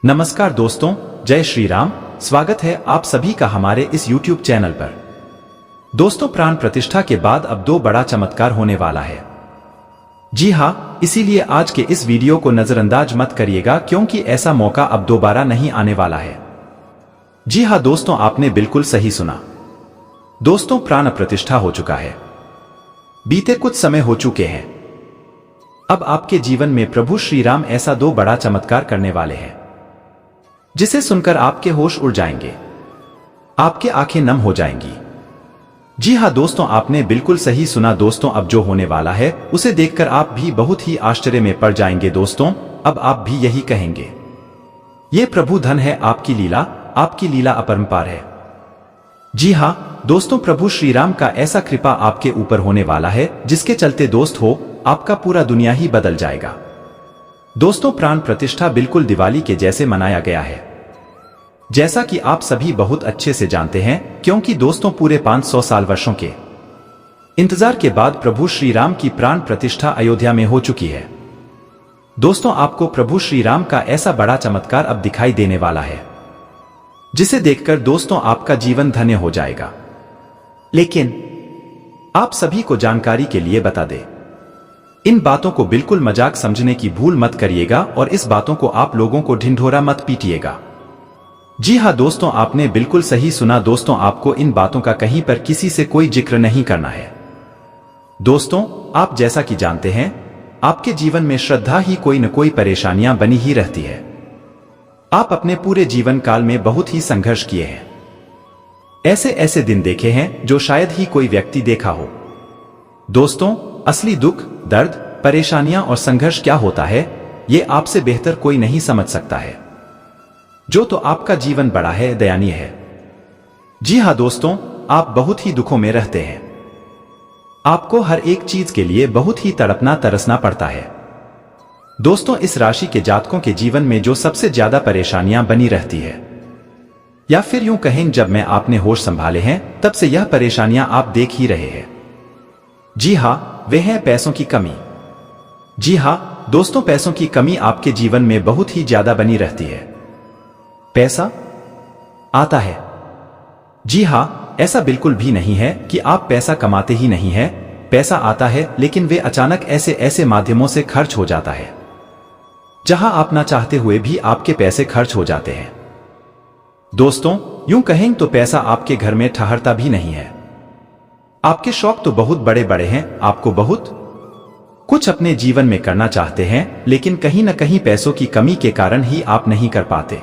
नमस्कार दोस्तों, जय श्री राम। स्वागत है आप सभी का हमारे इस YouTube चैनल पर। दोस्तों, प्राण प्रतिष्ठा के बाद अब दो बड़ा चमत्कार होने वाला है। जी हाँ, इसीलिए आज के इस वीडियो को नजरअंदाज मत करिएगा, क्योंकि ऐसा मौका अब दोबारा नहीं आने वाला है। जी हाँ दोस्तों, आपने बिल्कुल सही सुना। दोस्तों, प्राण प्रतिष्ठा हो चुका है। बीते कुछ समय हो चुके हैं। अब आपके जीवन में प्रभु श्री राम ऐसा दो बड़ा चमत्कार करने वाले हैं जिसे सुनकर आपके होश उड़ जाएंगे, आपके आंखें नम हो जाएंगी। जी हाँ दोस्तों, आपने बिल्कुल सही सुना। दोस्तों, अब जो होने वाला है उसे देखकर आप भी बहुत ही आश्चर्य में पड़ जाएंगे। दोस्तों, अब आप भी यही कहेंगे, ये प्रभु धन है, आपकी लीला अपरंपार है। जी हाँ दोस्तों, प्रभु श्री राम का ऐसा कृपा आपके ऊपर होने वाला है जिसके चलते दोस्त हो, आपका पूरा दुनिया ही बदल जाएगा। दोस्तों, प्राण प्रतिष्ठा बिल्कुल दिवाली के जैसे मनाया गया है, जैसा कि आप सभी बहुत अच्छे से जानते हैं, क्योंकि दोस्तों पूरे 500 साल वर्षों के इंतजार के बाद प्रभु श्री राम की प्राण प्रतिष्ठा अयोध्या में हो चुकी है। दोस्तों, आपको प्रभु श्री राम का ऐसा बड़ा चमत्कार अब दिखाई देने वाला है जिसे देखकर दोस्तों आपका जीवन धन्य हो जाएगा। लेकिन आप सभी को जानकारी के लिए बता दें, इन बातों को बिल्कुल मजाक समझने की भूल मत करिएगा और इस बातों को आप लोगों को ढिंढोरा मत पीटिएगा। जी हाँ दोस्तों, आपने बिल्कुल सही सुना। दोस्तों, आपको इन बातों का कहीं पर किसी से कोई जिक्र नहीं करना है। दोस्तों, आप जैसा कि जानते हैं, आपके जीवन में श्रद्धा ही कोई न कोई परेशानियां बनी ही रहती है। आप अपने पूरे जीवन काल में बहुत ही संघर्ष किए हैं। ऐसे ऐसे दिन देखे हैं जो शायद ही कोई व्यक्ति देखा हो। दोस्तों, असली दुख, दर्द, परेशानियां और संघर्ष क्या होता है, ये आपसे बेहतर कोई नहीं समझ सकता है। जो तो आपका जीवन बड़ा है, दयनीय है। जी हाँ दोस्तों, आप बहुत ही दुखों में रहते हैं। आपको हर एक चीज के लिए बहुत ही तड़पना तरसना पड़ता है। दोस्तों, इस राशि के जातकों के जीवन में जो सबसे ज्यादा परेशानियां बनी रहती है, या फिर यूं कहें, जब मैं आपने होश संभाले हैं तब से यह परेशानियां आप देख ही रहे हैं। जी हाँ, वे हैं पैसों की कमी। जी हाँ दोस्तों, पैसों की कमी आपके जीवन में बहुत ही ज्यादा बनी रहती है। पैसा आता है। जी हाँ, ऐसा बिल्कुल भी नहीं है कि आप पैसा कमाते ही नहीं है। पैसा आता है, लेकिन वे अचानक ऐसे ऐसे माध्यमों से खर्च हो जाता है जहां आप ना चाहते हुए भी आपके पैसे खर्च हो जाते हैं। दोस्तों, यूं कहें तो पैसा आपके घर में ठहरता भी नहीं है। आपके शौक तो बहुत बड़े बड़े हैं, आपको बहुत कुछ अपने जीवन में करना चाहते हैं, लेकिन कहीं न कहीं पैसों की कमी के कारण ही आप नहीं कर पाते।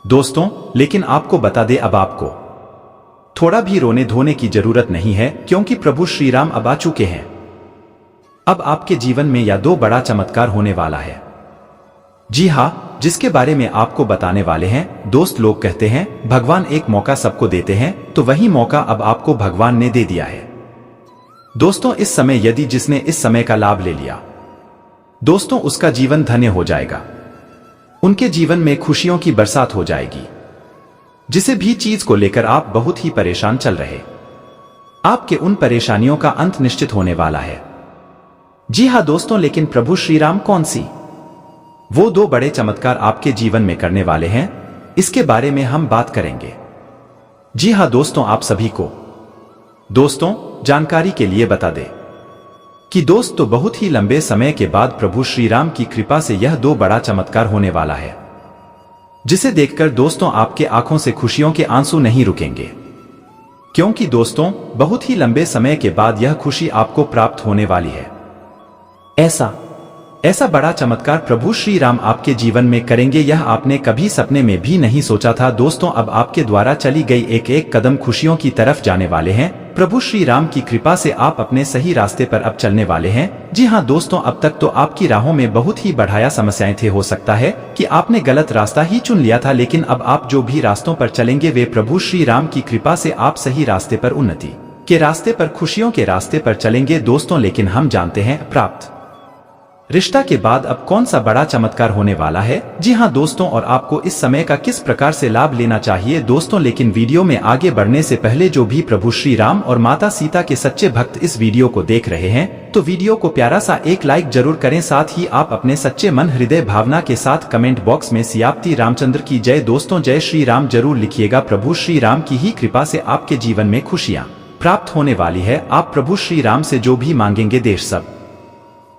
दोस्तों, लेकिन आपको बता दे, अब आपको थोड़ा भी रोने धोने की जरूरत नहीं है, क्योंकि प्रभु श्री राम अब आ चुके हैं। अब आपके जीवन में यह दो बड़ा चमत्कार होने वाला है। जी हाँ, जिसके बारे में आपको बताने वाले हैं। दोस्त, लोग कहते हैं भगवान एक मौका सबको देते हैं, तो वही मौका अब आपको भगवान ने दे दिया है। दोस्तों, इस समय यदि जिसने इस समय का लाभ ले लिया, दोस्तों उसका जीवन धन्य हो जाएगा। उनके जीवन में खुशियों की बरसात हो जाएगी। जिसे भी चीज को लेकर आप बहुत ही परेशान चल रहे, आपके उन परेशानियों का अंत निश्चित होने वाला है। जी हाँ दोस्तों, लेकिन प्रभु श्री राम कौन सी वो दो बड़े चमत्कार आपके जीवन में करने वाले हैं, इसके बारे में हम बात करेंगे। जी हाँ दोस्तों, आप सभी को दोस्तों जानकारी के लिए बता दें कि दोस्त तो बहुत ही लंबे समय के बाद प्रभु श्री राम की कृपा से यह दो बड़ा चमत्कार होने वाला है, जिसे देखकर दोस्तों आपके आंखों से खुशियों के आंसू नहीं रुकेंगे। क्योंकि दोस्तों, बहुत ही लंबे समय के बाद यह खुशी आपको प्राप्त होने वाली है। ऐसा बड़ा चमत्कार प्रभु श्री राम आपके जीवन में करेंगे, यह आपने कभी सपने में भी नहीं सोचा था। दोस्तों, अब आपके द्वारा चली गई एक एक कदम खुशियों की तरफ जाने वाले हैं। प्रभु श्री राम की कृपा से आप अपने सही रास्ते पर अब चलने वाले हैं। जी हाँ दोस्तों, अब तक तो आपकी राहों में बहुत ही बढ़ाया समस्याएं थे। हो सकता है कि आपने गलत रास्ता ही चुन लिया था, लेकिन अब आप जो भी रास्तों पर चलेंगे वे प्रभु श्री राम की कृपा से आप सही रास्ते पर, उन्नति के रास्ते पर, खुशियों के रास्ते पर चलेंगे। दोस्तों, लेकिन हम जानते हैं प्राप्त रिश्ता के बाद अब कौन सा बड़ा चमत्कार होने वाला है? जी हाँ दोस्तों, और आपको इस समय का किस प्रकार से लाभ लेना चाहिए दोस्तों। लेकिन वीडियो में आगे बढ़ने से पहले जो भी प्रभु श्री राम और माता सीता के सच्चे भक्त इस वीडियो को देख रहे हैं तो वीडियो को प्यारा सा एक लाइक जरूर करें। साथ ही आप अपने सच्चे मन हृदय भावना के साथ कमेंट बॉक्स में सियापति रामचंद्र की जय दोस्तों जय श्री राम जरूर लिखिएगा। प्रभु श्री राम की ही कृपा से आपके जीवन में खुशियाँ प्राप्त होने वाली है। आप प्रभु श्री राम से जो भी मांगेंगे देश सब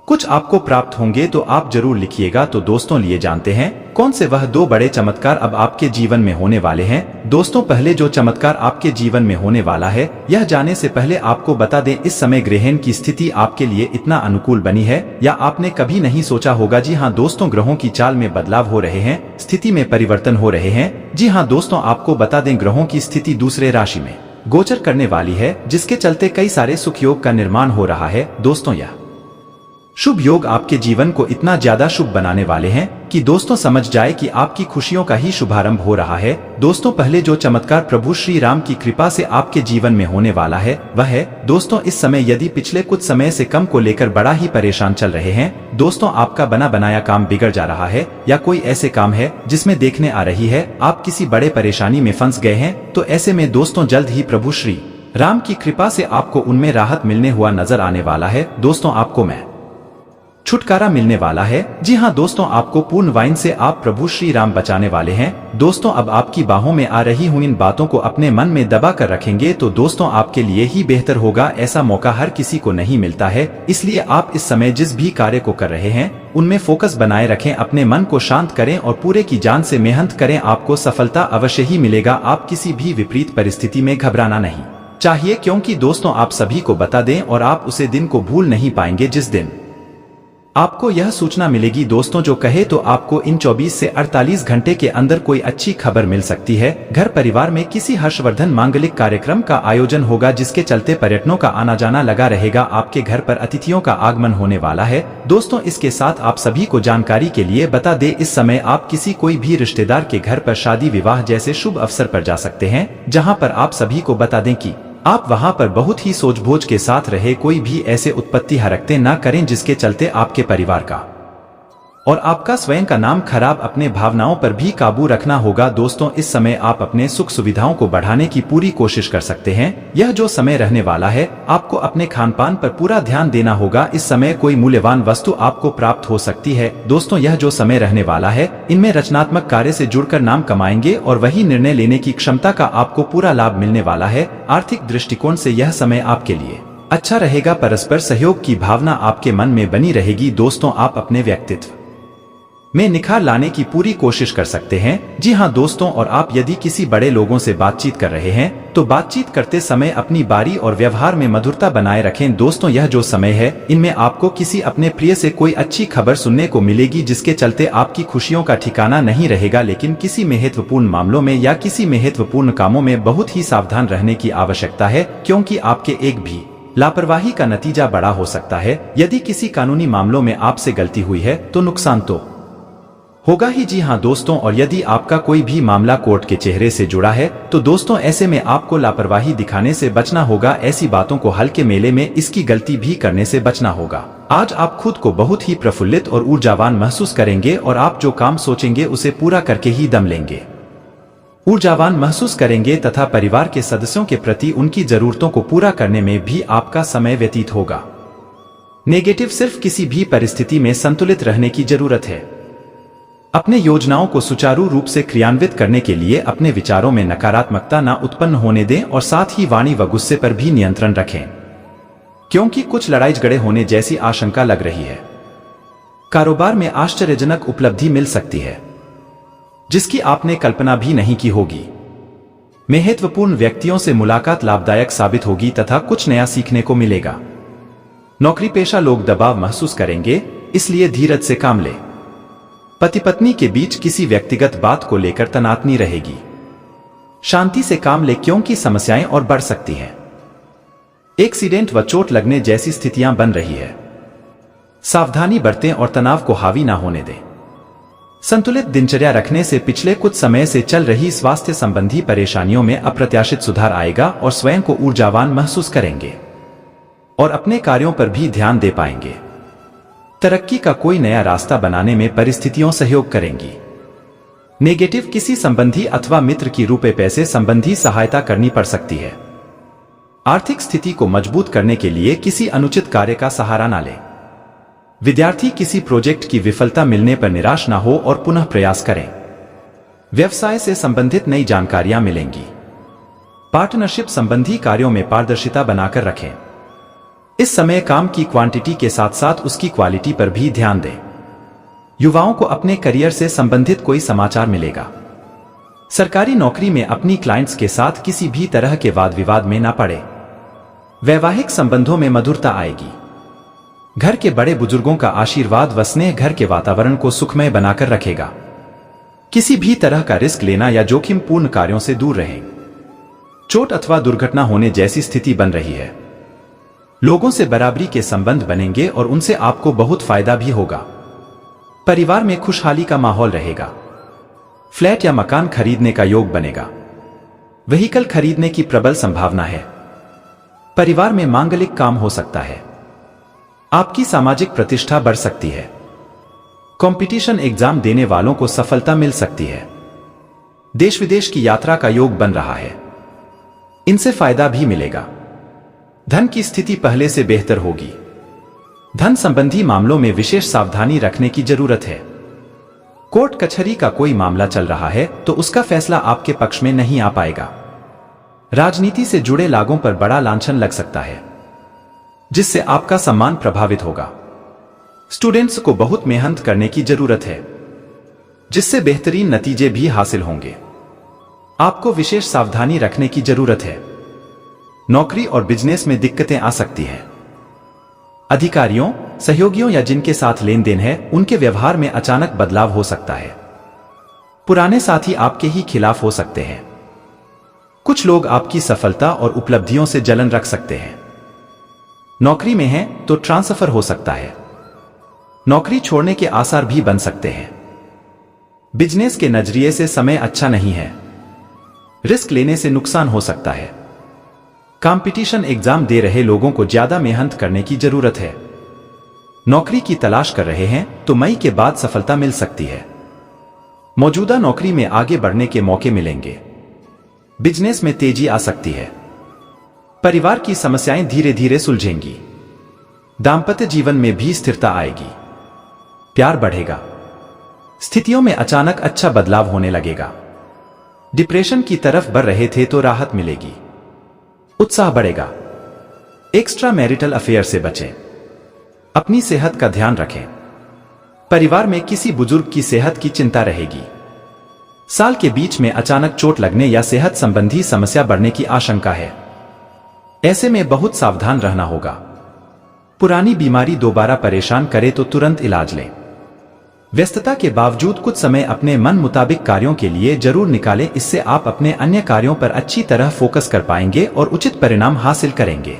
कुछ आपको प्राप्त होंगे, तो आप जरूर लिखिएगा। तो दोस्तों लिए जानते हैं कौन से वह 2 बड़े चमत्कार अब आपके जीवन में होने वाले हैं। दोस्तों पहले जो चमत्कार आपके जीवन में होने वाला है यह जाने से पहले आपको बता दें, इस समय ग्रहण की स्थिति आपके लिए इतना अनुकूल बनी है या आपने कभी नहीं सोचा होगा। जी हाँ दोस्तों, ग्रहों की चाल में बदलाव हो रहे हैं, स्थिति में परिवर्तन हो रहे हैं। जी हाँ दोस्तों, आपको बता दें ग्रहों की स्थिति दूसरे राशि में गोचर करने वाली है, जिसके चलते कई सारे सुख योग का निर्माण हो रहा है। दोस्तों यह शुभ योग आपके जीवन को इतना ज्यादा शुभ बनाने वाले हैं कि दोस्तों समझ जाए कि आपकी खुशियों का ही शुभारंभ हो रहा है। दोस्तों पहले जो चमत्कार प्रभु श्री राम की कृपा से आपके जीवन में होने वाला है वह है दोस्तों, इस समय यदि पिछले कुछ समय से कम को लेकर बड़ा ही परेशान चल रहे हैं, दोस्तों आपका बना बनाया काम बिगड़ जा रहा है या कोई ऐसे काम है जिसमें देखने आ रही है आप किसी बड़े परेशानी में फंस गए हैं, तो ऐसे में दोस्तों जल्द ही प्रभु श्री राम की कृपा से आपको उनमें राहत मिलने हुआ नजर आने वाला है। दोस्तों आपको मैं छुटकारा मिलने वाला है। जी हाँ दोस्तों, आपको पूर्ण वाइन से आप प्रभु श्री राम बचाने वाले हैं। दोस्तों अब आपकी बाहों में आ रही हुई इन बातों को अपने मन में दबा कर रखेंगे तो दोस्तों आपके लिए ही बेहतर होगा। ऐसा मौका हर किसी को नहीं मिलता है, इसलिए आप इस समय जिस भी कार्य को कर रहे हैं उनमें फोकस बनाए रखें, अपने मन को शांत करें और पूरे की जान से मेहनत करें। आपको सफलता अवश्य ही मिलेगा। आप किसी भी विपरीत परिस्थिति में घबराना नहीं चाहिए, क्योंकि दोस्तों आप सभी को बता दें और आप उसे दिन को भूल नहीं पाएंगे जिस दिन आपको यह सूचना मिलेगी। दोस्तों जो कहे तो आपको इन 24 से 48 घंटे के अंदर कोई अच्छी खबर मिल सकती है। घर परिवार में किसी हर्षवर्धन मांगलिक कार्यक्रम का आयोजन होगा, जिसके चलते पर्यटकों का आना जाना लगा रहेगा। आपके घर पर अतिथियों का आगमन होने वाला है। दोस्तों इसके साथ आप सभी को जानकारी के लिए बता दें, इस समय आप किसी कोई भी रिश्तेदार के घर पर शादी विवाह जैसे शुभ अवसर पर जा सकते हैं, जहाँ पर आप सभी को बता दें कि आप वहां पर बहुत ही सोच-बोझ के साथ रहे, कोई भी ऐसे उत्पत्ति हरकतें ना करें जिसके चलते आपके परिवार का और आपका स्वयं का नाम खराब। अपने भावनाओं पर भी काबू रखना होगा। दोस्तों इस समय आप अपने सुख सुविधाओं को बढ़ाने की पूरी कोशिश कर सकते हैं। यह जो समय रहने वाला है आपको अपने खान पान पर पूरा ध्यान देना होगा। इस समय कोई मूल्यवान वस्तु आपको प्राप्त हो सकती है। दोस्तों यह जो समय रहने वाला है इनमें रचनात्मक कार्य से जुड़कर नाम कमाएंगे और वही निर्णय लेने की क्षमता का आपको पूरा लाभ मिलने वाला है। आर्थिक दृष्टिकोण से यह समय आपके लिए अच्छा रहेगा। परस्पर सहयोग की भावना आपके मन में बनी रहेगी। दोस्तों आप अपने व्यक्तित्व में निखार लाने की पूरी कोशिश कर सकते हैं। जी हाँ दोस्तों, और आप यदि किसी बड़े लोगों से बातचीत कर रहे हैं तो बातचीत करते समय अपनी बारी और व्यवहार में मधुरता बनाए रखें। दोस्तों यह जो समय है इनमें आपको किसी अपने प्रिय से कोई अच्छी खबर सुनने को मिलेगी, जिसके चलते आपकी खुशियों का ठिकाना नहीं रहेगा। लेकिन किसी महत्वपूर्ण मामलों में या किसी महत्वपूर्ण कामों में बहुत ही सावधान रहने की आवश्यकता है, क्योंकि आपके एक भी लापरवाही का नतीजा बड़ा हो सकता है। यदि किसी कानूनी मामलों में आपसे गलती हुई है तो नुकसान तो होगा ही। जी हाँ दोस्तों, और यदि आपका कोई भी मामला कोर्ट के चेहरे से जुड़ा है तो दोस्तों ऐसे में आपको लापरवाही दिखाने से बचना होगा। ऐसी बातों को हल्के मेले में इसकी गलती भी करने से बचना होगा। आज आप खुद को बहुत ही प्रफुल्लित और ऊर्जावान महसूस करेंगे और आप जो काम सोचेंगे उसे पूरा करके ही दम लेंगे। ऊर्जावान महसूस करेंगे तथा परिवार के सदस्यों के प्रति उनकी जरूरतों को पूरा करने में भी आपका समय व्यतीत होगा। नेगेटिव सिर्फ किसी भी परिस्थिति में संतुलित रहने की जरूरत है। अपने योजनाओं को सुचारू रूप से क्रियान्वित करने के लिए अपने विचारों में नकारात्मकता न उत्पन्न होने दें और साथ ही वाणी व गुस्से पर भी नियंत्रण रखें, क्योंकि कुछ लड़ाई झगड़े होने जैसी आशंका लग रही है। कारोबार में आश्चर्यजनक उपलब्धि मिल सकती है जिसकी आपने कल्पना भी नहीं की होगी। महत्वपूर्ण व्यक्तियों से मुलाकात लाभदायक साबित होगी तथा कुछ नया सीखने को मिलेगा। नौकरी पेशा लोग दबाव महसूस करेंगे, इसलिए धीरज से काम लें। पति पत्नी के बीच किसी व्यक्तिगत बात को लेकर तनातनी रहेगी। शांति से काम ले, क्योंकि समस्याएं और बढ़ सकती हैं। एक्सीडेंट व चोट लगने जैसी स्थितियां बन रही है। सावधानी बरतें और तनाव को हावी ना होने दें। संतुलित दिनचर्या रखने से पिछले कुछ समय से चल रही स्वास्थ्य संबंधी परेशानियों में अप्रत्याशित सुधार आएगा और स्वयं को ऊर्जावान महसूस करेंगे और अपने कार्यों पर भी ध्यान दे पाएंगे। तरक्की का कोई नया रास्ता बनाने में परिस्थितियां सहयोग करेंगी। नेगेटिव, किसी संबंधी अथवा मित्र की रुपए पैसे संबंधी सहायता करनी पड़ सकती है। आर्थिक स्थिति को मजबूत करने के लिए किसी अनुचित कार्य का सहारा ना लें। विद्यार्थी, किसी प्रोजेक्ट की विफलता मिलने पर निराश ना हो और पुनः प्रयास करें। व्यवसाय से संबंधित नई जानकारियां मिलेंगी। पार्टनरशिप संबंधी कार्यों में पारदर्शिता बनाकर रखें। इस समय काम की क्वांटिटी के साथ साथ उसकी क्वालिटी पर भी ध्यान दें। युवाओं को अपने करियर से संबंधित कोई समाचार मिलेगा। सरकारी नौकरी में अपनी क्लाइंट्स के साथ किसी भी तरह के वाद विवाद में ना पड़े। वैवाहिक संबंधों में मधुरता आएगी। घर के बड़े बुजुर्गों का आशीर्वाद व स्नेह घर के वातावरण को सुखमय बनाकर रखेगा। किसी भी तरह का रिस्क लेना या जोखिम पूर्ण कार्यों से दूर रहें। चोट अथवा दुर्घटना होने जैसी स्थिति बन रही है। लोगों से बराबरी के संबंध बनेंगे और उनसे आपको बहुत फायदा भी होगा। परिवार में खुशहाली का माहौल रहेगा। फ्लैट या मकान खरीदने का योग बनेगा। व्हीकल खरीदने की प्रबल संभावना है। परिवार में मांगलिक काम हो सकता है। आपकी सामाजिक प्रतिष्ठा बढ़ सकती है। कंपटीशन एग्जाम देने वालों को सफलता मिल सकती है। देश विदेश की यात्रा का योग बन रहा है। इनसे फायदा भी मिलेगा। धन की स्थिति पहले से बेहतर होगी। धन संबंधी मामलों में विशेष सावधानी रखने की जरूरत है। कोर्ट कचहरी का कोई मामला चल रहा है तो उसका फैसला आपके पक्ष में नहीं आ पाएगा। राजनीति से जुड़े लोगों पर बड़ा लांछन लग सकता है, जिससे आपका सम्मान प्रभावित होगा। स्टूडेंट्स को बहुत मेहनत करने की जरूरत है, जिससे बेहतरीन नतीजे भी हासिल होंगे। आपको विशेष सावधानी रखने की जरूरत है। नौकरी और बिजनेस में दिक्कतें आ सकती हैं। अधिकारियों, सहयोगियों या जिनके साथ लेन देन है उनके व्यवहार में अचानक बदलाव हो सकता है। पुराने साथी आपके ही खिलाफ हो सकते हैं। कुछ लोग आपकी सफलता और उपलब्धियों से जलन रख सकते हैं। नौकरी में हैं तो ट्रांसफर हो सकता है। नौकरी छोड़ने के आसार भी बन सकते हैं। बिजनेस के नजरिए से समय अच्छा नहीं है। रिस्क लेने से नुकसान हो सकता है। कंपटीशन एग्जाम दे रहे लोगों को ज्यादा मेहनत करने की जरूरत है। नौकरी की तलाश कर रहे हैं तो मई के बाद सफलता मिल सकती है। मौजूदा नौकरी में आगे बढ़ने के मौके मिलेंगे। बिजनेस में तेजी आ सकती है। परिवार की समस्याएं धीरे धीरे सुलझेंगी। दाम्पत्य जीवन में भी स्थिरता आएगी। प्यार बढ़ेगा। स्थितियों में अचानक अच्छा बदलाव होने लगेगा। डिप्रेशन की तरफ बढ़ रहे थे तो राहत मिलेगी। उत्साह बढ़ेगा। एक्स्ट्रा मैरिटल अफेयर से बचें। अपनी सेहत का ध्यान रखें। परिवार में किसी बुजुर्ग की सेहत की चिंता रहेगी। साल के बीच में अचानक चोट लगने या सेहत संबंधी समस्या बढ़ने की आशंका है। ऐसे में बहुत सावधान रहना होगा। पुरानी बीमारी दोबारा परेशान करे तो तुरंत इलाज लें। व्यस्तता के बावजूद कुछ समय अपने मन मुताबिक कार्यों के लिए जरूर निकालें। इससे आप अपने अन्य कार्यों पर अच्छी तरह फोकस कर पाएंगे और उचित परिणाम हासिल करेंगे।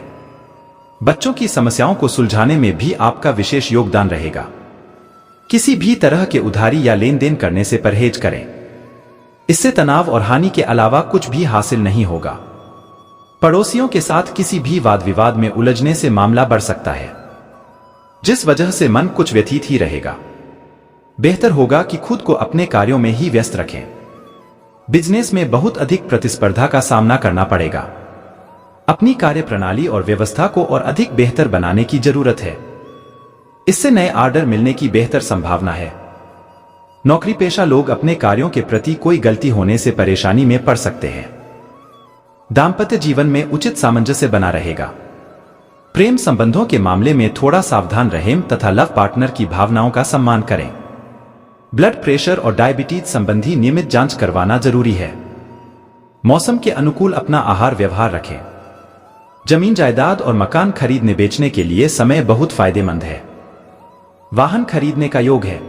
बच्चों की समस्याओं को सुलझाने में भी आपका विशेष योगदान रहेगा। किसी भी तरह के उधारी या लेन देन करने से परहेज करें। इससे तनाव और हानि के अलावा कुछ भी हासिल नहीं होगा। पड़ोसियों के साथ किसी भी वाद विवाद में उलझने से मामला बढ़ सकता है, जिस वजह से मन कुछ व्यथित ही रहेगा। बेहतर होगा कि खुद को अपने कार्यों में ही व्यस्त रखें। बिजनेस में बहुत अधिक प्रतिस्पर्धा का सामना करना पड़ेगा। अपनी कार्य प्रणाली और व्यवस्था को और अधिक बेहतर बनाने की जरूरत है। इससे नए ऑर्डर मिलने की बेहतर संभावना है। नौकरी पेशा लोग अपने कार्यों के प्रति कोई गलती होने से परेशानी में पड़ सकते हैं। दाम्पत्य जीवन में उचित सामंजस्य बना रहेगा। प्रेम संबंधों के मामले में थोड़ा सावधान रहें तथा लव पार्टनर की भावनाओं का सम्मान करें। ब्लड प्रेशर और डायबिटीज संबंधी नियमित जांच करवाना जरूरी है। मौसम के अनुकूल अपना आहार व्यवहार रखें। जमीन जायदाद और मकान खरीदने बेचने के लिए समय बहुत फायदेमंद है। वाहन खरीदने का योग है।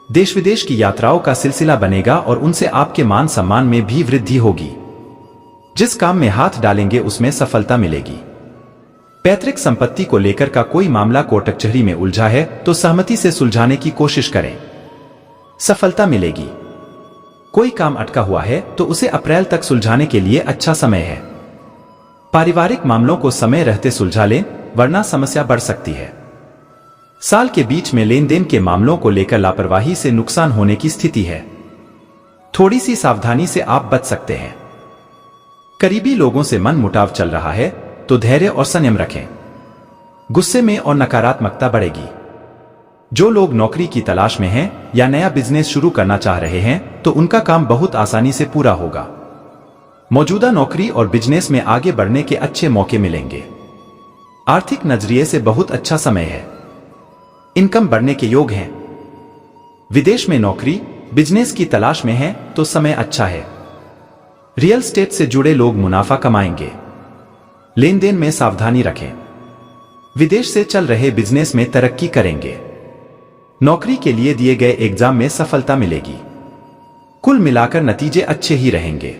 देश विदेश की यात्राओं का सिलसिला बनेगा और उनसे आपके मान सम्मान में भी वृद्धि होगी। जिस काम में हाथ डालेंगे उसमें सफलता मिलेगी। पैतृक संपत्ति को लेकर का कोई मामला कोर्ट कचहरी में उलझा है तो सहमति से सुलझाने की कोशिश करें। सफलता मिलेगी। कोई काम अटका हुआ है तो उसे अप्रैल तक सुलझाने के लिए अच्छा समय है। पारिवारिक मामलों को समय रहते सुलझा लें, वरना समस्या बढ़ सकती है। साल के बीच में लेन देन के मामलों को लेकर लापरवाही से नुकसान होने की स्थिति है। थोड़ी सी सावधानी से आप बच सकते हैं। करीबी लोगों से मन मुटाव चल रहा है तो धैर्य और संयम रखें। गुस्से में और नकारात्मकता बढ़ेगी। जो लोग नौकरी की तलाश में हैं या नया बिजनेस शुरू करना चाह रहे हैं तो उनका काम बहुत आसानी से पूरा होगा। मौजूदा नौकरी और बिजनेस में आगे बढ़ने के अच्छे मौके मिलेंगे। आर्थिक नजरिए से बहुत अच्छा समय है। इनकम बढ़ने के योग हैं। विदेश में नौकरी बिजनेस की तलाश में है तो समय अच्छा है। रियल एस्टेट से जुड़े लोग मुनाफा कमाएंगे। लेन देन में सावधानी रखें। विदेश से चल रहे बिजनेस में तरक्की करेंगे। नौकरी के लिए दिए गए एग्जाम में सफलता मिलेगी। कुल मिलाकर नतीजे अच्छे ही रहेंगे।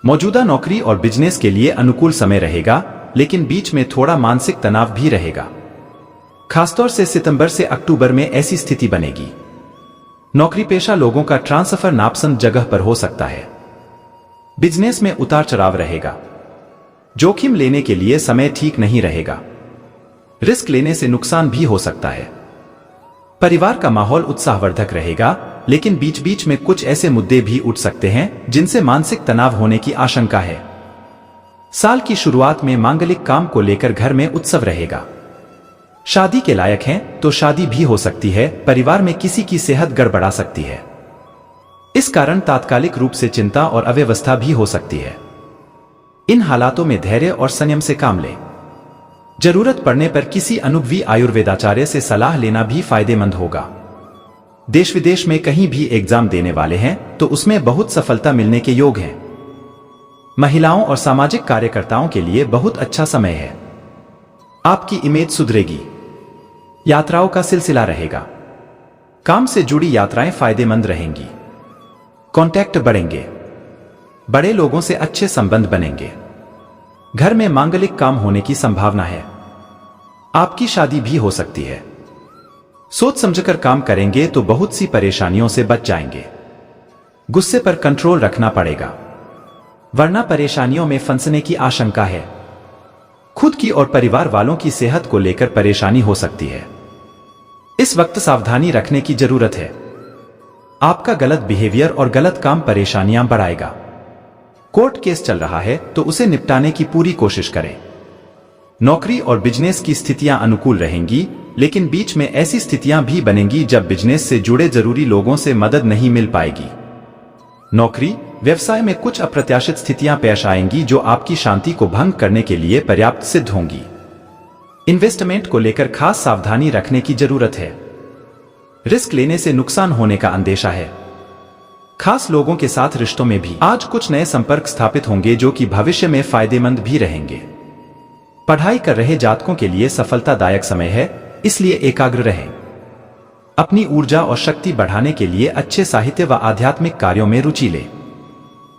मौजूदा नौकरी और बिजनेस के लिए अनुकूल समय रहेगा, लेकिन बीच में थोड़ा मानसिक तनाव भी रहेगा। खासतौर से सितंबर से अक्टूबर में ऐसी स्थिति बनेगी। नौकरी पेशा लोगों का ट्रांसफर नापसंद जगह पर हो सकता है। बिजनेस में उतार चढ़ाव रहेगा। जोखिम लेने के लिए समय ठीक नहीं रहेगा। रिस्क लेने से नुकसान भी हो सकता है। परिवार का माहौल उत्साहवर्धक रहेगा, लेकिन बीच बीच में कुछ ऐसे मुद्दे भी उठ सकते हैं जिनसे मानसिक तनाव होने की आशंका है। साल की शुरुआत में मांगलिक काम को लेकर घर में उत्सव रहेगा। शादी के लायक हैं तो शादी भी हो सकती है। परिवार में किसी की सेहत गड़बड़ा सकती है। इस कारण तात्कालिक रूप से चिंता और अव्यवस्था भी हो सकती है। इन हालातों में धैर्य और संयम से काम लें। जरूरत पड़ने पर किसी अनुभवी आयुर्वेदाचार्य से सलाह लेना भी फायदेमंद होगा। देश विदेश में कहीं भी एग्जाम देने वाले हैं तो उसमें बहुत सफलता मिलने के योग हैं। महिलाओं और सामाजिक कार्यकर्ताओं के लिए बहुत अच्छा समय है। आपकी इमेज सुधरेगी। यात्राओं का सिलसिला रहेगा। काम से जुड़ी यात्राएं फायदेमंद रहेंगी। कॉन्टैक्ट बढ़ेंगे। बड़े लोगों से अच्छे संबंध बनेंगे। घर में मांगलिक काम होने की संभावना है। आपकी शादी भी हो सकती है। सोच समझकर काम करेंगे तो बहुत सी परेशानियों से बच जाएंगे। गुस्से पर कंट्रोल रखना पड़ेगा, वरना परेशानियों में फंसने की आशंका है। खुद की और परिवार वालों की सेहत को लेकर परेशानी हो सकती है। इस वक्त सावधानी रखने की जरूरत है। आपका गलत बिहेवियर और गलत काम परेशानियां बढ़ाएगा। कोर्ट केस चल रहा है तो उसे निपटाने की पूरी कोशिश करें। नौकरी और बिजनेस की स्थितियां अनुकूल रहेंगी, लेकिन बीच में ऐसी स्थितियां भी बनेंगी जब बिजनेस से जुड़े जरूरी लोगों से मदद नहीं मिल पाएगी। नौकरी व्यवसाय में कुछ अप्रत्याशित स्थितियां पेश आएंगी जो आपकी शांति को भंग करने के लिए पर्याप्त सिद्ध होंगी। इन्वेस्टमेंट को लेकर खास सावधानी रखने की जरूरत है। रिस्क लेने से नुकसान होने का अंदेशा है। खास लोगों के साथ रिश्तों में भी आज कुछ नए संपर्क स्थापित होंगे जो कि भविष्य में फायदेमंद भी रहेंगे। पढ़ाई कर रहे जातकों के लिए सफलतादायक समय है, इसलिए एकाग्र रहें। अपनी ऊर्जा और शक्ति बढ़ाने के लिए अच्छे साहित्य व आध्यात्मिक कार्यों में रुचि लें।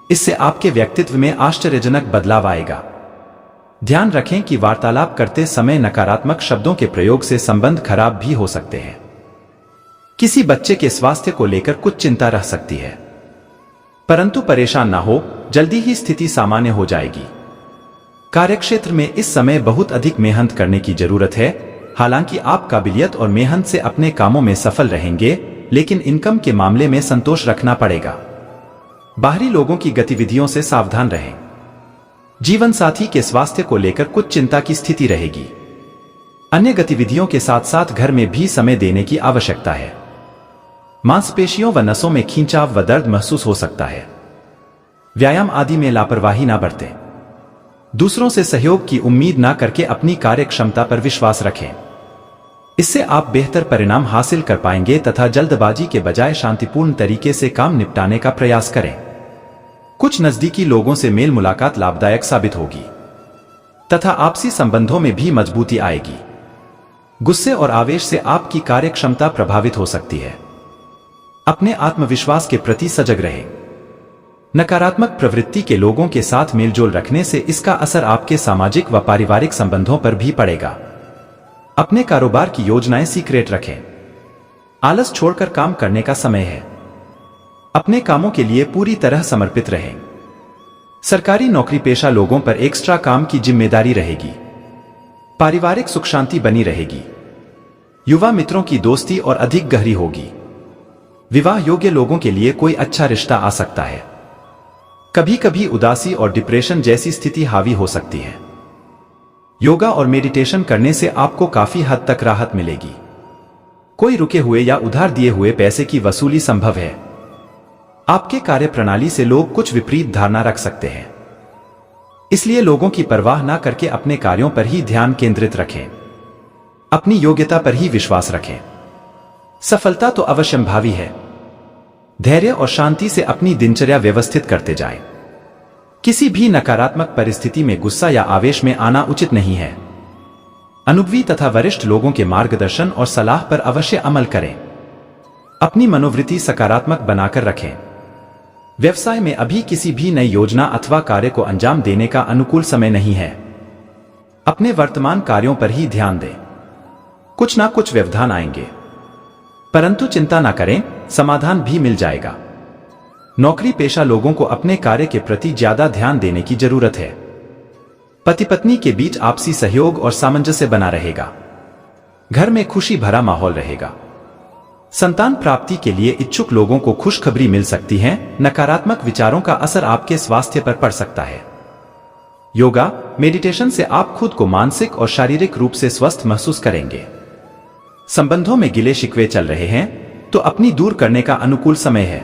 इससे आपके व्यक्तित्व में आश्चर्यजनक बदलाव आएगा। ध्यान रखें कि वार्तालाप करते समय नकारात्मक शब्दों के प्रयोग से संबंध खराब भी हो सकते हैं। किसी बच्चे के स्वास्थ्य को लेकर कुछ चिंता रह सकती है, परंतु परेशान ना हो, जल्दी ही स्थिति सामान्य हो जाएगी। कार्यक्षेत्र में इस समय बहुत अधिक मेहनत करने की जरूरत है। हालांकि आप काबिलियत और मेहनत से अपने कामों में सफल रहेंगे, लेकिन इनकम के मामले में संतोष रखना पड़ेगा। बाहरी लोगों की गतिविधियों से सावधान रहें। जीवन साथी के स्वास्थ्य को लेकर कुछ चिंता की स्थिति रहेगी। अन्य गतिविधियों के साथ साथ घर में भी समय देने की आवश्यकता है। मांसपेशियों व नसों में खींचाव व दर्द महसूस हो सकता है। व्यायाम आदि में लापरवाही ना बरतें। दूसरों से सहयोग की उम्मीद ना करके अपनी कार्य क्षमता पर विश्वास रखें। इससे आप बेहतर परिणाम हासिल कर पाएंगे तथा जल्दबाजी के बजाय शांतिपूर्ण तरीके से काम निपटाने का प्रयास करें। कुछ नजदीकी लोगों से मेल मुलाकात लाभदायक साबित होगी तथा आपसी संबंधों में भी मजबूती आएगी। गुस्से और आवेश से आपकी कार्य क्षमता प्रभावित हो सकती है। अपने आत्मविश्वास के प्रति सजग रहें। नकारात्मक प्रवृत्ति के लोगों के साथ मेलजोल रखने से इसका असर आपके सामाजिक व पारिवारिक संबंधों पर भी पड़ेगा। अपने कारोबार की योजनाएं सीक्रेट रखें। आलस छोड़कर काम करने का समय है। अपने कामों के लिए पूरी तरह समर्पित रहें। सरकारी नौकरी पेशा लोगों पर एक्स्ट्रा काम की जिम्मेदारी रहेगी। पारिवारिक सुख शांति बनी रहेगी। युवा मित्रों की दोस्ती और अधिक गहरी होगी। विवाह योग्य लोगों के लिए कोई अच्छा रिश्ता आ सकता है। कभी कभी उदासी और डिप्रेशन जैसी स्थिति हावी हो सकती है। योगा और मेडिटेशन करने से आपको काफी हद तक राहत मिलेगी। कोई रुके हुए या उधार दिए हुए पैसे की वसूली संभव है। आपके कार्य प्रणाली से लोग कुछ विपरीत धारणा रख सकते हैं, इसलिए लोगों की परवाह न करके अपने कार्यों पर ही ध्यान केंद्रित रखें। अपनी योग्यता पर ही विश्वास रखें। सफलता तो अवश्यंभावी है। धैर्य और शांति से अपनी दिनचर्या व्यवस्थित करते जाएं। किसी भी नकारात्मक परिस्थिति में गुस्सा या आवेश में आना उचित नहीं है। अनुभवी तथा वरिष्ठ लोगों के मार्गदर्शन और सलाह पर अवश्य अमल करें। अपनी मनोवृत्ति सकारात्मक बनाकर रखें। व्यवसाय में अभी किसी भी नई योजना अथवा कार्य को अंजाम देने का अनुकूल समय नहीं है। अपने वर्तमान कार्यों पर ही ध्यान दें। कुछ ना कुछ व्यवधान आएंगे, परंतु चिंता ना करें, समाधान भी मिल जाएगा। नौकरी पेशा लोगों को अपने कार्य के प्रति ज्यादा ध्यान देने की जरूरत है। पति पत्नी के बीच आपसी सहयोग और सामंजस्य बना रहेगा। घर में खुशी भरा माहौल रहेगा। संतान प्राप्ति के लिए इच्छुक लोगों को खुशखबरी मिल सकती है। नकारात्मक विचारों का असर आपके स्वास्थ्य पर पड़ सकता है। योगा मेडिटेशन से आप खुद को मानसिक और शारीरिक रूप से स्वस्थ महसूस करेंगे। संबंधों में गिले शिकवे चल रहे हैं तो अपनी दूर करने का अनुकूल समय है।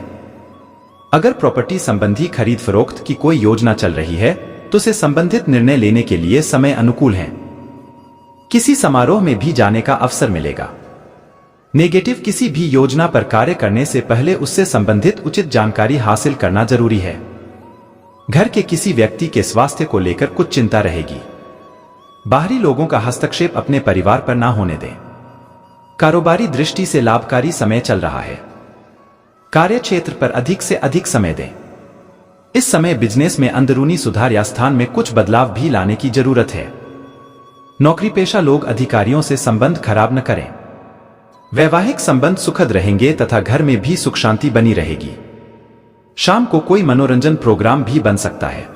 अगर प्रॉपर्टी संबंधी खरीद फरोख्त की कोई योजना चल रही है तो से संबंधित निर्णय लेने के लिए समय अनुकूल है। किसी समारोह में भी जाने का अवसर मिलेगा। नेगेटिव किसी भी योजना पर कार्य करने से पहले उससे संबंधित उचित जानकारी हासिल करना जरूरी है। घर के किसी व्यक्ति के स्वास्थ्य को लेकर कुछ चिंता रहेगी। बाहरी लोगों का हस्तक्षेप अपने परिवार पर ना होने दें। कारोबारी दृष्टि से लाभकारी समय चल रहा है। कार्य क्षेत्र पर अधिक से अधिक समय दें। इस समय बिजनेस में अंदरूनी सुधार या स्थान में कुछ बदलाव भी लाने की जरूरत है। नौकरी पेशा लोग अधिकारियों से संबंध खराब न करें। वैवाहिक संबंध सुखद रहेंगे तथा घर में भी सुख शांति बनी रहेगी। शाम को कोई मनोरंजन प्रोग्राम भी बन सकता है।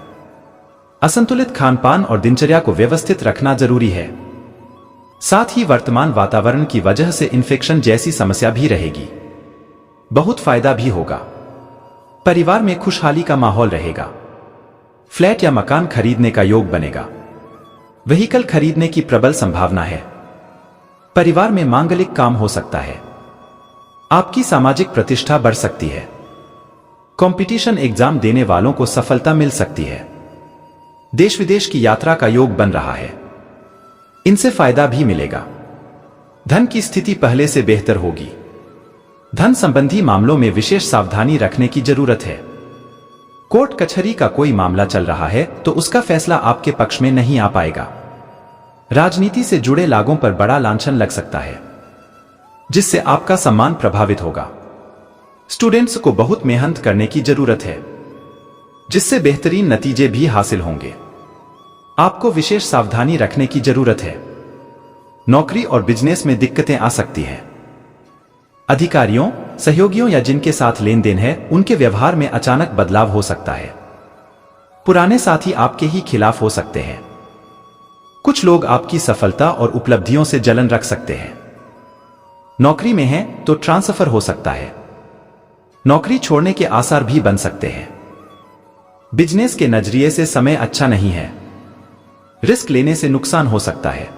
असंतुलित खानपान और दिनचर्या को व्यवस्थित रखना जरूरी है। साथ ही वर्तमान वातावरण की वजह से इन्फेक्शन जैसी समस्या भी रहेगी। बहुत फायदा भी होगा। परिवार में खुशहाली का माहौल रहेगा। फ्लैट या मकान खरीदने का योग बनेगा। व्हीकल खरीदने की प्रबल संभावना है। परिवार में मांगलिक काम हो सकता है। आपकी सामाजिक प्रतिष्ठा बढ़ सकती है। कंपटीशन एग्जाम देने वालों को सफलता मिल सकती है। देश विदेश की यात्रा का योग बन रहा है। इनसे फायदा भी मिलेगा। धन की स्थिति पहले से बेहतर होगी। धन संबंधी मामलों में विशेष सावधानी रखने की जरूरत है। कोर्ट कचहरी का कोई मामला चल रहा है तो उसका फैसला आपके पक्ष में नहीं आ पाएगा। राजनीति से जुड़े लोगों पर बड़ा लांछन लग सकता है, जिससे आपका सम्मान प्रभावित होगा। स्टूडेंट्स को बहुत मेहनत करने की जरूरत है, जिससे बेहतरीन नतीजे भी हासिल होंगे। आपको विशेष सावधानी रखने की जरूरत है। नौकरी और बिजनेस में दिक्कतें आ सकती हैं। अधिकारियों, सहयोगियों या जिनके साथ लेन देन है उनके व्यवहार में अचानक बदलाव हो सकता है। पुराने साथी आपके ही खिलाफ हो सकते हैं। कुछ लोग आपकी सफलता और उपलब्धियों से जलन रख सकते हैं। नौकरी में हैं तो ट्रांसफर हो सकता है। नौकरी छोड़ने के आसार भी बन सकते हैं। बिजनेस के नजरिए से समय अच्छा नहीं है। रिस्क लेने से नुकसान हो सकता है।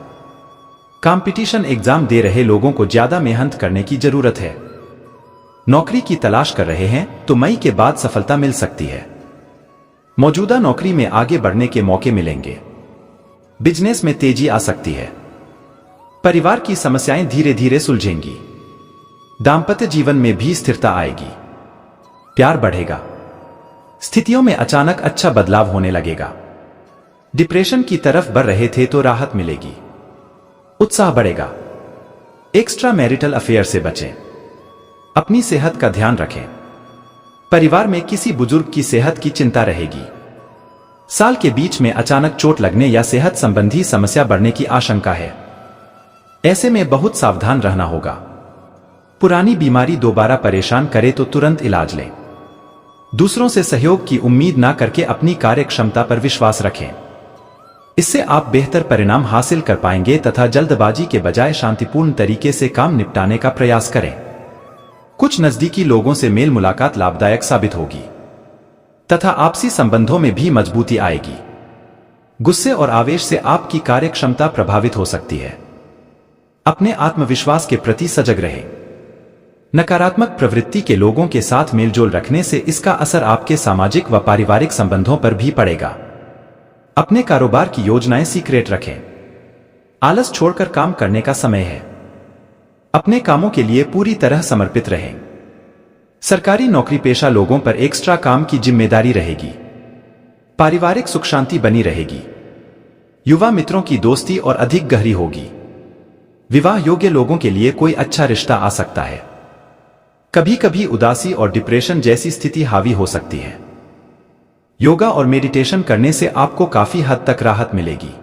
कंपटीशन एग्जाम दे रहे लोगों को ज्यादा मेहनत करने की जरूरत है। नौकरी की तलाश कर रहे हैं तो मई के बाद सफलता मिल सकती है। मौजूदा नौकरी में आगे बढ़ने के मौके मिलेंगे। बिजनेस में तेजी आ सकती है। परिवार की समस्याएं धीरे धीरे सुलझेंगी। दांपत्य जीवन में भी स्थिरता आएगी। प्यार बढ़ेगा। स्थितियों में अचानक अच्छा बदलाव होने लगेगा। डिप्रेशन की तरफ बढ़ रहे थे तो राहत मिलेगी। उत्साह बढ़ेगा। एक्स्ट्रा मैरिटल अफेयर से बचें। अपनी सेहत का ध्यान रखें। परिवार में किसी बुजुर्ग की सेहत की चिंता रहेगी। साल के बीच में अचानक चोट लगने या सेहत संबंधी समस्या बढ़ने की आशंका है। ऐसे में बहुत सावधान रहना होगा। पुरानी बीमारी दोबारा परेशान करे तो तुरंत इलाज लें। दूसरों से सहयोग की उम्मीद ना करके अपनी कार्य क्षमता पर विश्वास रखें। इससे आप बेहतर परिणाम हासिल कर पाएंगे तथा जल्दबाजी के बजाय शांतिपूर्ण तरीके से काम निपटाने का प्रयास करें। कुछ नजदीकी लोगों से मेल मुलाकात लाभदायक साबित होगी तथा आपसी संबंधों में भी मजबूती आएगी। गुस्से और आवेश से आपकी कार्य क्षमता प्रभावित हो सकती है। अपने आत्मविश्वास के प्रति सजग रहें। नकारात्मक प्रवृत्ति के लोगों के साथ मेलजोल रखने से इसका असर आपके सामाजिक व पारिवारिक संबंधों पर भी पड़ेगा। अपने कारोबार की योजनाएं सीक्रेट रखें। आलस छोड़कर काम करने का समय है। अपने कामों के लिए पूरी तरह समर्पित रहें। सरकारी नौकरी पेशा लोगों पर एक्स्ट्रा काम की जिम्मेदारी रहेगी। पारिवारिक सुख शांति बनी रहेगी। युवा मित्रों की दोस्ती और अधिक गहरी होगी। विवाह योग्य लोगों के लिए कोई अच्छा रिश्ता आ सकता है। कभी कभी उदासी और डिप्रेशन जैसी स्थिति हावी हो सकती है। योगा और मेडिटेशन करने से आपको काफी हद तक राहत मिलेगी।